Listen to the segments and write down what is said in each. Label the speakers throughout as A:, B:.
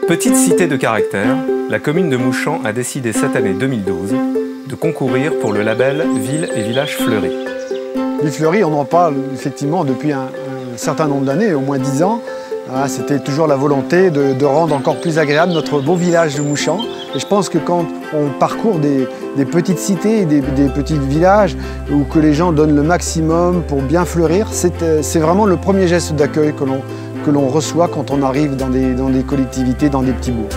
A: Petite cité de caractère, la commune de Mouchamps a décidé cette année 2012 de concourir pour le label Ville et Village Fleuris.
B: Ville Fleurie, on en parle effectivement depuis un certain nombre d'années, au moins 10 ans. C'était toujours la volonté de rendre encore plus agréable notre beau village de Mouchamps. Et je pense que quand on parcourt des petites cités, des petits villages, où que les gens donnent le maximum pour bien fleurir, c'est vraiment le premier geste d'accueil que l'on reçoit quand on arrive dans des collectivités, dans des petits bourgs.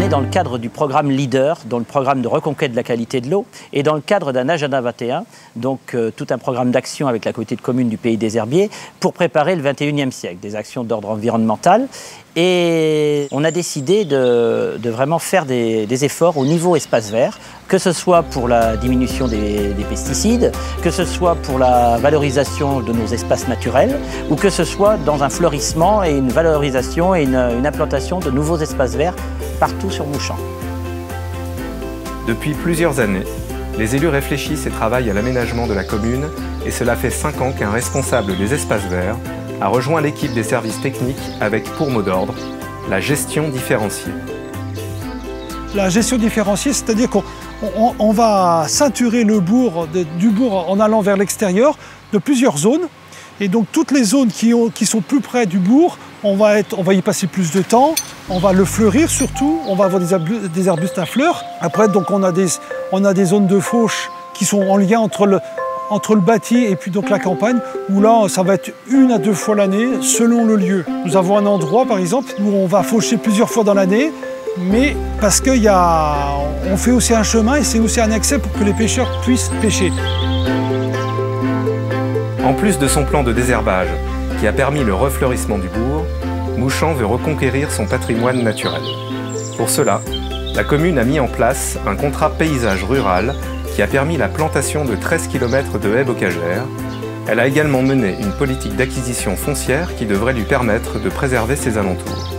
C: Dans le cadre du programme LEADER, dans le programme de reconquête de la qualité de l'eau, et dans le cadre d'un agenda 21, donc tout un programme d'action avec la communauté de communes du Pays des Herbiers pour préparer le 21e siècle, des actions d'ordre environnemental. Et on a décidé de vraiment faire des efforts au niveau espace vert, que ce soit pour la diminution des pesticides, que ce soit pour la valorisation de nos espaces naturels, ou que ce soit dans un fleurissement et une valorisation et une implantation de nouveaux espaces verts partout sur Mouchamps.
A: Depuis plusieurs années, les élus réfléchissent et travaillent à l'aménagement de la commune et cela fait 5 ans qu'un responsable des espaces verts a rejoint l'équipe des services techniques avec pour mot d'ordre la gestion différenciée.
D: La gestion différenciée, c'est-à-dire qu'on va ceinturer le bourg du bourg en allant vers l'extérieur de plusieurs zones. Et donc toutes les zones qui sont plus près du bourg, on va y passer plus de temps, on va le fleurir surtout, on va avoir des arbustes à fleurs. Après, donc, on a des zones de fauche qui sont en lien entre le bâti et puis donc la campagne, où là, ça va être 1 à 2 fois l'année, selon le lieu. Nous avons un endroit, par exemple, où on va faucher plusieurs fois dans l'année, mais parce qu'on fait aussi un chemin et c'est aussi un accès pour que les pêcheurs puissent pêcher.
A: En plus de son plan de désherbage, qui a permis le refleurissement du bourg, Mouchamps veut reconquérir son patrimoine naturel. Pour cela, la commune a mis en place un contrat paysage rural qui a permis la plantation de 13 km de haies bocagères. Elle a également mené une politique d'acquisition foncière qui devrait lui permettre de préserver ses alentours.